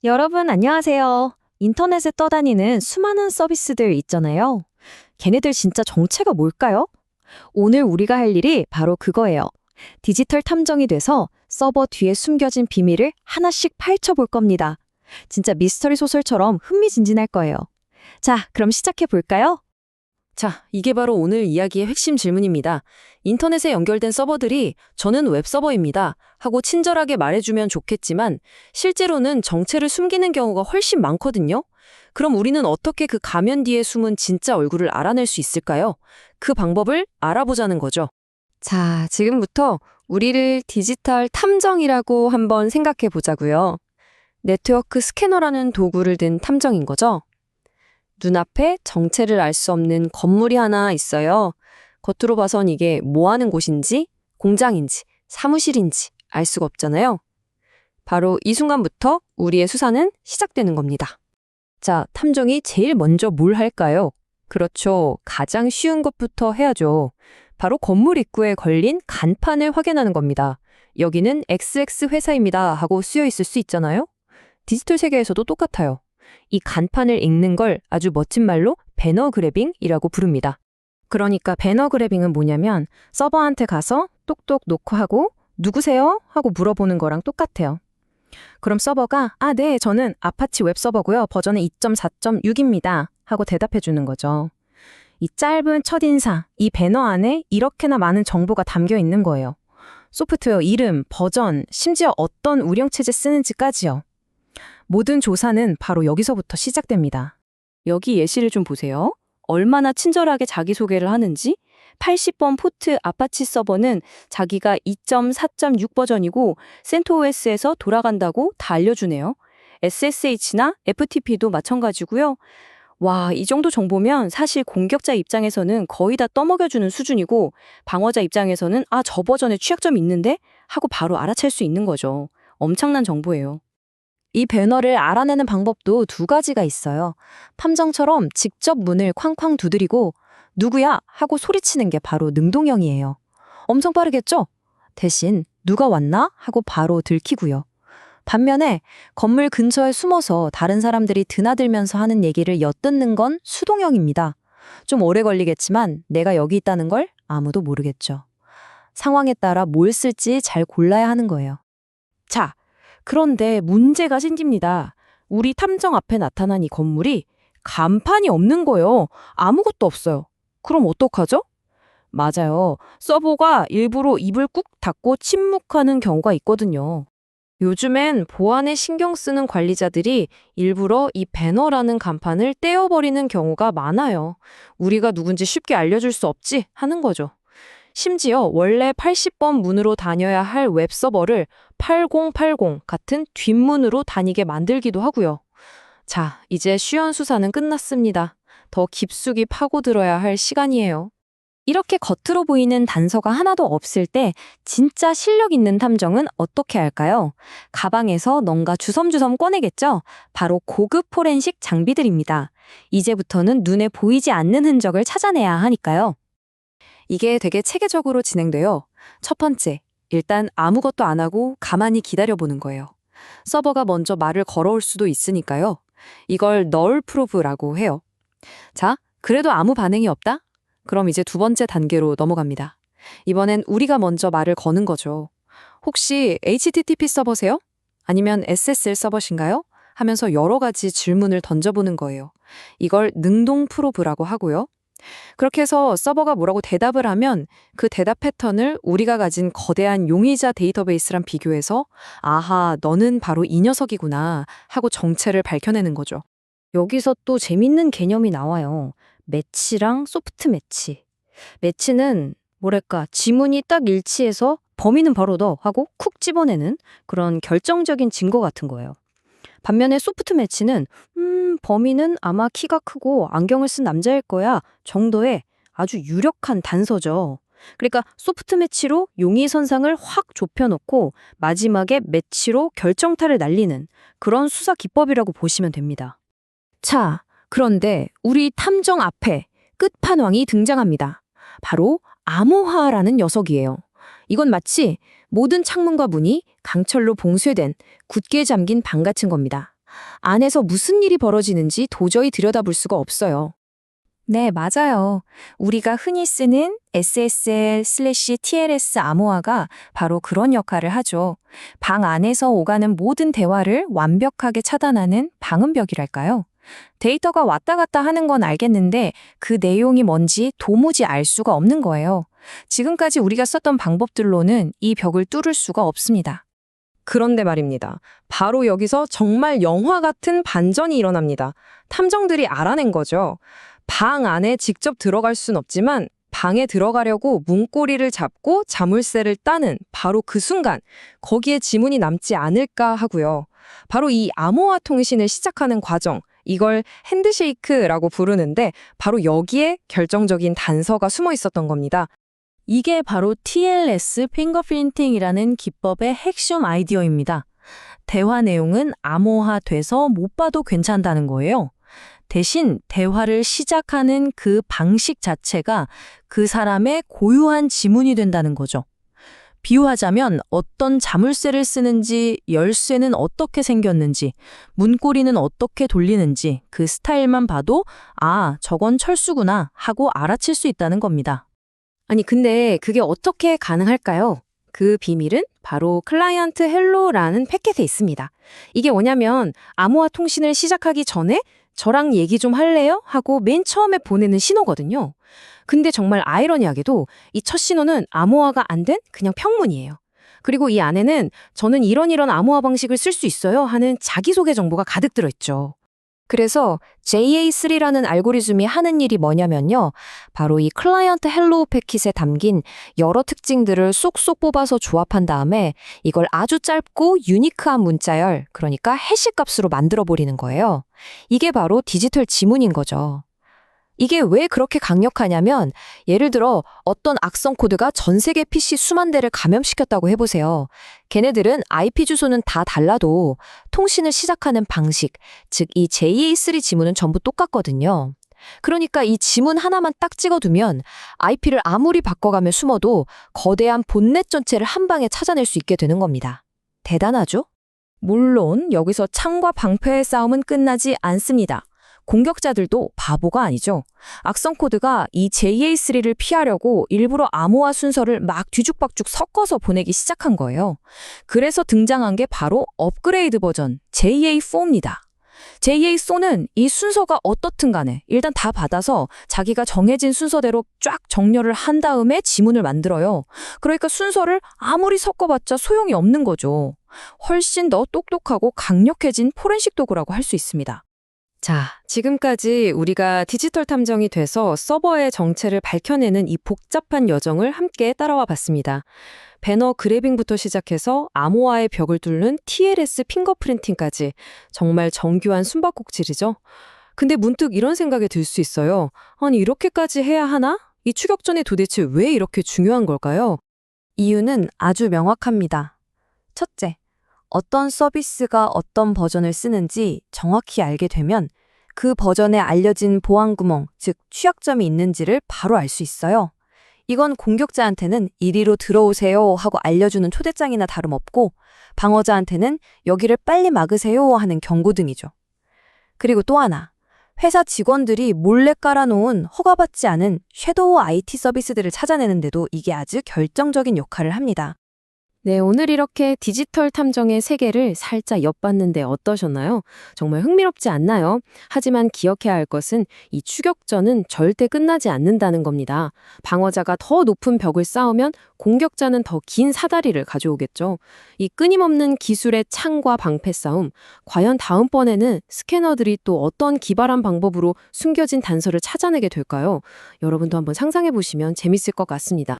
여러분, 안녕하세요. 인터넷에 떠다니는 수많은 서비스들 있잖아요. 걔네들 진짜 정체가 뭘까요? 오늘 우리가 할 일이 바로 그거예요. 디지털 탐정이 돼서 서버 뒤에 숨겨진 비밀을 하나씩 파헤쳐 볼 겁니다. 진짜 미스터리 소설처럼 흥미진진할 거예요. 자, 그럼 시작해 볼까요? 자, 이게 바로 오늘 이야기의 핵심 질문입니다. 인터넷에 연결된 서버들이 저는 웹서버입니다 하고 친절하게 말해주면 좋겠지만 실제로는 정체를 숨기는 경우가 훨씬 많거든요. 그럼 우리는 어떻게 그 가면 뒤에 숨은 진짜 얼굴을 알아낼 수 있을까요? 그 방법을 알아보자는 거죠. 자, 지금부터 우리를 디지털 탐정이라고 한번 생각해 보자고요. 네트워크 스캐너라는 도구를 든 탐정인 거죠. 눈앞에 정체를 알 수 없는 건물이 하나 있어요. 겉으로 봐선 이게 뭐 하는 곳인지, 공장인지, 사무실인지 알 수가 없잖아요. 바로 이 순간부터 우리의 수사는 시작되는 겁니다. 자, 탐정이 제일 먼저 뭘 할까요? 그렇죠. 가장 쉬운 것부터 해야죠. 바로 건물 입구에 걸린 간판을 확인하는 겁니다. 여기는 XX 회사입니다 하고 쓰여 있을 수 있잖아요. 디지털 세계에서도 똑같아요. 이 간판을 읽는 걸 아주 멋진 말로 배너 그래빙이라고 부릅니다. 그러니까 배너 그래빙은 뭐냐면 서버한테 가서 똑똑 노크하고 누구세요? 하고 물어보는 거랑 똑같아요. 그럼 서버가 네, 저는 아파치 웹서버고요. 버전은 2.4.6입니다. 하고 대답해 주는 거죠. 이 짧은 첫인사, 이 배너 안에 이렇게나 많은 정보가 담겨 있는 거예요. 소프트웨어 이름, 버전, 심지어 어떤 운영체제 쓰는지까지요. 모든 조사는 바로 여기서부터 시작됩니다. 여기 예시를 좀 보세요. 얼마나 친절하게 자기소개를 하는지 80번 포트 아파치 서버는 자기가 2.4.6 버전이고 센토OS에서 돌아간다고 다 알려주네요. SSH나 FTP도 마찬가지고요. 와, 이 정도 정보면 사실 공격자 입장에서는 거의 다 떠먹여주는 수준이고 방어자 입장에서는 저 버전에 취약점이 있는데? 하고 바로 알아챌 수 있는 거죠. 엄청난 정보예요. 이 배너를 알아내는 방법도 두 가지가 있어요. 탐정처럼 직접 문을 쾅쾅 두드리고 누구야? 하고 소리치는 게 바로 능동형이에요. 엄청 빠르겠죠? 대신 누가 왔나? 하고 바로 들키고요. 반면에 건물 근처에 숨어서 다른 사람들이 드나들면서 하는 얘기를 엿듣는 건 수동형입니다. 좀 오래 걸리겠지만 내가 여기 있다는 걸 아무도 모르겠죠. 상황에 따라 뭘 쓸지 잘 골라야 하는 거예요. 자, 그런데 문제가 생깁니다. 우리 탐정 앞에 나타난 이 건물이 간판이 없는 거예요. 아무것도 없어요. 그럼 어떡하죠? 맞아요. 서버가 일부러 입을 꾹 닫고 침묵하는 경우가 있거든요. 요즘엔 보안에 신경 쓰는 관리자들이 일부러 이 배너라는 간판을 떼어버리는 경우가 많아요. 우리가 누군지 쉽게 알려줄 수 없지 하는 거죠. 심지어 원래 80번 문으로 다녀야 할 웹서버를 8080 같은 뒷문으로 다니게 만들기도 하고요. 자, 이제 쉬운 수사는 끝났습니다. 더 깊숙이 파고들어야 할 시간이에요. 이렇게 겉으로 보이는 단서가 하나도 없을 때 진짜 실력 있는 탐정은 어떻게 할까요? 가방에서 뭔가 주섬주섬 꺼내겠죠? 바로 고급 포렌식 장비들입니다. 이제부터는 눈에 보이지 않는 흔적을 찾아내야 하니까요. 이게 되게 체계적으로 진행돼요. 첫 번째, 일단 아무것도 안 하고 가만히 기다려보는 거예요. 서버가 먼저 말을 걸어올 수도 있으니까요. 이걸 널 프로브라고 해요. 자, 그래도 아무 반응이 없다? 그럼 이제 두 번째 단계로 넘어갑니다. 이번엔 우리가 먼저 말을 거는 거죠. 혹시 HTTP 서버세요? 아니면 SSL 서버신가요? 하면서 여러 가지 질문을 던져보는 거예요. 이걸 능동 프로브라고 하고요. 그렇게 해서 서버가 뭐라고 대답을 하면 그 대답 패턴을 우리가 가진 거대한 용의자 데이터베이스랑 비교해서 아하, 너는 바로 이 녀석이구나 하고 정체를 밝혀내는 거죠. 여기서 또 재밌는 개념이 나와요. 매치랑 소프트 매치. 매치는 뭐랄까 지문이 딱 일치해서 범인은 바로 너 하고 쿡 집어내는 그런 결정적인 증거 같은 거예요. 반면에 소프트 매치는 범인은 아마 키가 크고 안경을 쓴 남자일 거야 정도의 아주 유력한 단서죠. 그러니까 소프트 매치로 용의 선상을 확 좁혀놓고 마지막에 매치로 결정타를 날리는 그런 수사 기법이라고 보시면 됩니다. 자, 그런데 우리 탐정 앞에 끝판왕이 등장합니다. 바로 암호화라는 녀석이에요. 이건 마치 모든 창문과 문이 강철로 봉쇄된 굳게 잠긴 방 같은 겁니다. 안에서 무슨 일이 벌어지는지 도저히 들여다볼 수가 없어요. 네, 맞아요. 우리가 흔히 쓰는 SSL/TLS 암호화가 바로 그런 역할을 하죠. 방 안에서 오가는 모든 대화를 완벽하게 차단하는 방음벽이랄까요? 데이터가 왔다 갔다 하는 건 알겠는데 그 내용이 뭔지 도무지 알 수가 없는 거예요. 지금까지 우리가 썼던 방법들로는 이 벽을 뚫을 수가 없습니다. 그런데 말입니다. 바로 여기서 정말 영화 같은 반전이 일어납니다. 탐정들이 알아낸 거죠. 방 안에 직접 들어갈 순 없지만 방에 들어가려고 문고리를 잡고 자물쇠를 따는 바로 그 순간 거기에 지문이 남지 않을까 하고요. 바로 이 암호화 통신을 시작하는 과정, 이걸 핸드쉐이크라고 부르는데 바로 여기에 결정적인 단서가 숨어 있었던 겁니다. 이게 바로 TLS 핑거프린팅이라는 기법의 핵심 아이디어입니다. 대화 내용은 암호화돼서 못 봐도 괜찮다는 거예요. 대신 대화를 시작하는 그 방식 자체가 그 사람의 고유한 지문이 된다는 거죠. 비유하자면 어떤 자물쇠를 쓰는지, 열쇠는 어떻게 생겼는지, 문고리는 어떻게 돌리는지 그 스타일만 봐도 아, 저건 철수구나 하고 알아챌 수 있다는 겁니다. 아니, 근데 그게 어떻게 가능할까요? 그 비밀은 바로 클라이언트 헬로라는 패켓에 있습니다. 이게 뭐냐면 암호화 통신을 시작하기 전에 저랑 얘기 좀 할래요? 하고 맨 처음에 보내는 신호거든요. 근데 정말 아이러니하게도 이 첫 신호는 암호화가 안 된 그냥 평문이에요. 그리고 이 안에는 저는 이런 암호화 방식을 쓸 수 있어요 하는 자기소개 정보가 가득 들어있죠. 그래서 JA3라는 알고리즘이 하는 일이 뭐냐면요. 바로 이 클라이언트 헬로우 패킷에 담긴 여러 특징들을 쏙쏙 뽑아서 조합한 다음에 이걸 아주 짧고 유니크한 문자열, 그러니까 해시 값으로 만들어버리는 거예요. 이게 바로 디지털 지문인 거죠. 이게 왜 그렇게 강력하냐면 예를 들어 어떤 악성 코드가 전 세계 PC 수만 대를 감염시켰다고 해보세요. 걔네들은 IP 주소는 다 달라도 통신을 시작하는 방식, 즉 이 JA3 지문은 전부 똑같거든요. 그러니까 이 지문 하나만 딱 찍어두면 IP를 아무리 바꿔가며 숨어도 거대한 본넷 전체를 한 방에 찾아낼 수 있게 되는 겁니다. 대단하죠? 물론 여기서 창과 방패의 싸움은 끝나지 않습니다. 공격자들도 바보가 아니죠. 악성 코드가 이 JA3를 피하려고 일부러 암호화 순서를 막 뒤죽박죽 섞어서 보내기 시작한 거예요. 그래서 등장한 게 바로 업그레이드 버전 JA4입니다. JA4는 이 순서가 어떻든 간에 일단 다 받아서 자기가 정해진 순서대로 쫙 정렬을 한 다음에 지문을 만들어요. 그러니까 순서를 아무리 섞어봤자 소용이 없는 거죠. 훨씬 더 똑똑하고 강력해진 포렌식 도구라고 할 수 있습니다. 자, 지금까지 우리가 디지털 탐정이 돼서 서버의 정체를 밝혀내는 이 복잡한 여정을 함께 따라와 봤습니다. 배너 그래빙부터 시작해서 암호화의 벽을 뚫는 TLS 핑거프린팅까지 정말 정교한 숨바꼭질이죠. 근데 문득 이런 생각이 들 수 있어요. 아니, 이렇게까지 해야 하나? 이 추격전이 도대체 왜 이렇게 중요한 걸까요? 이유는 아주 명확합니다. 첫째, 어떤 서비스가 어떤 버전을 쓰는지 정확히 알게 되면 그 버전에 알려진 보안 구멍, 즉 취약점이 있는지를 바로 알 수 있어요. 이건 공격자한테는 이리로 들어오세요 하고 알려주는 초대장이나 다름없고 방어자한테는 여기를 빨리 막으세요 하는 경고등이죠. 그리고 또 하나, 회사 직원들이 몰래 깔아놓은 허가받지 않은 섀도우 IT 서비스들을 찾아내는데도 이게 아주 결정적인 역할을 합니다. 네, 오늘 이렇게 디지털 탐정의 세계를 살짝 엿봤는데 어떠셨나요? 정말 흥미롭지 않나요? 하지만 기억해야 할 것은 이 추격전은 절대 끝나지 않는다는 겁니다. 방어자가 더 높은 벽을 쌓으면 공격자는 더 긴 사다리를 가져오겠죠. 이 끊임없는 기술의 창과 방패 싸움, 과연 다음번에는 스캐너들이 또 어떤 기발한 방법으로 숨겨진 단서를 찾아내게 될까요? 여러분도 한번 상상해 보시면 재밌을 것 같습니다.